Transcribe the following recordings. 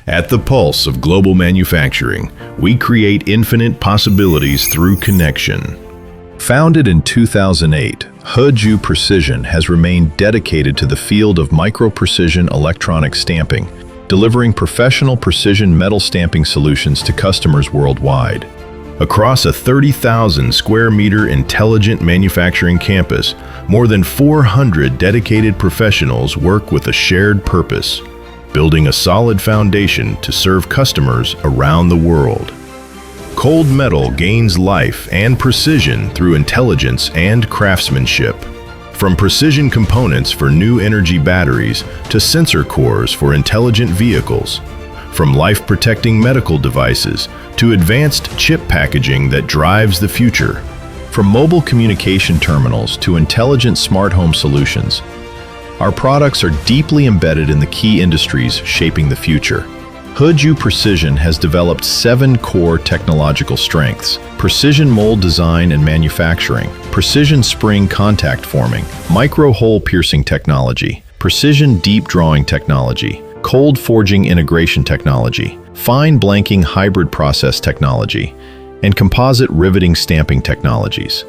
At the pulse of global manufacturing, we create infinite possibilities through connection. Founded in 2008, Hejyu Precision has remained dedicated to the field of micro-precision electronic stamping, delivering professional precision metal stamping solutions to customers worldwide. Across a 30,000 square meter intelligent manufacturing campus, more than 400 dedicated professionals work with a shared purpose, building a solid foundation to serve customers around the world. Cold metal gains life and precision through intelligence and craftsmanship. From precision components for new energy batteries to sensor cores for intelligent vehicles. From life-protecting medical devices to advanced chip packaging that drives the future. From mobile communication terminals to intelligent smart home solutions, our products are deeply embedded in the key industries shaping the future. Hejyu Precision has developed 7 core technological strengths: precision mold design and manufacturing, precision spring contact forming, micro-hole piercing technology, precision deep drawing technology, cold forging integration technology, fine blanking hybrid process technology, and composite riveting stamping technologies.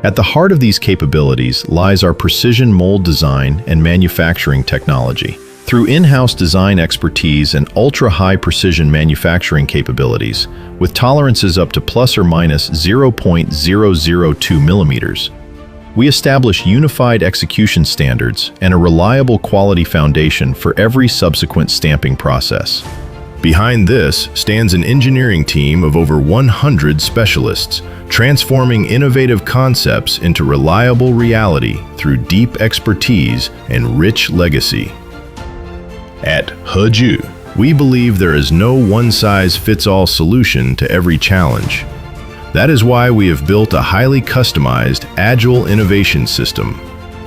At the heart of these capabilities lies our precision mold design and manufacturing technology. Through in-house design expertise and ultra-high precision manufacturing capabilities, with tolerances up to plus or minus 0.002 millimeters, we establish unified execution standards and a reliable quality foundation for every subsequent stamping process. Behind this stands an engineering team of over 100 specialists, transforming innovative concepts into reliable reality through deep expertise and rich legacy. At Hejyu, we believe there is no one-size-fits-all solution to every challenge. That is why we have built a highly customized, agile innovation system.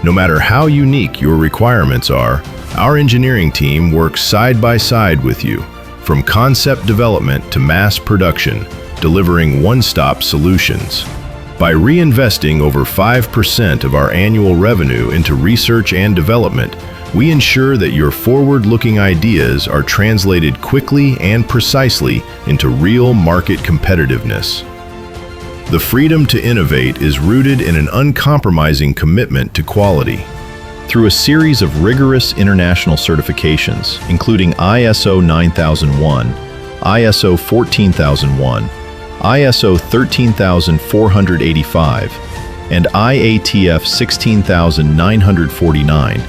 No matter how unique your requirements are, our engineering team works side by side with you, from concept development to mass production, delivering one-stop solutions. By reinvesting over 5% of our annual revenue into research and development, we ensure that your forward-looking ideas are translated quickly and precisely into real market competitiveness. The freedom to innovate is rooted in an uncompromising commitment to quality. Through a series of rigorous international certifications, including ISO 9001, ISO 14001, ISO 13485, and IATF 16949,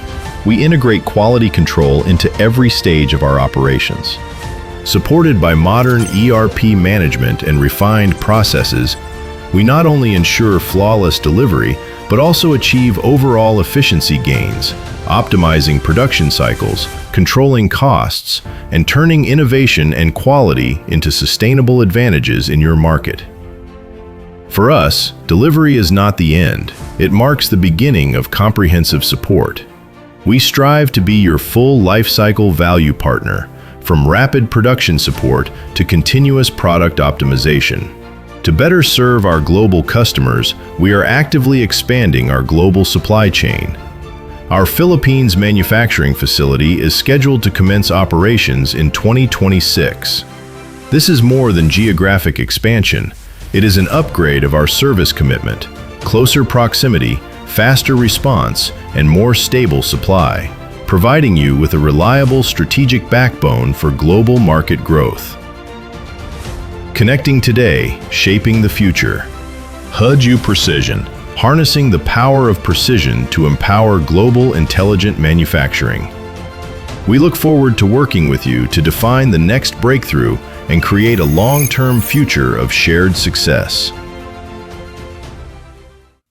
we integrate quality control into every stage of our operations. Supported by modern ERP management and refined processes, we not only ensure flawless delivery, but also achieve overall efficiency gains, optimizing production cycles, controlling costs, and turning innovation and quality into sustainable advantages in your market. For us, delivery is not the end. It marks the beginning of comprehensive support. We strive to be your full lifecycle value partner, from rapid production support to continuous product optimization. To better serve our global customers, we are actively expanding our global supply chain. Our Philippines manufacturing facility is scheduled to commence operations in 2026. This is more than geographic expansion. It is an upgrade of our service commitment, closer proximity, faster response, and more stable supply, providing you with a reliable strategic backbone for global market growth. Connecting today, shaping the future. Hejyu Precision, harnessing the power of precision to empower global intelligent manufacturing. We look forward to working with you to define the next breakthrough and create a long-term future of shared success.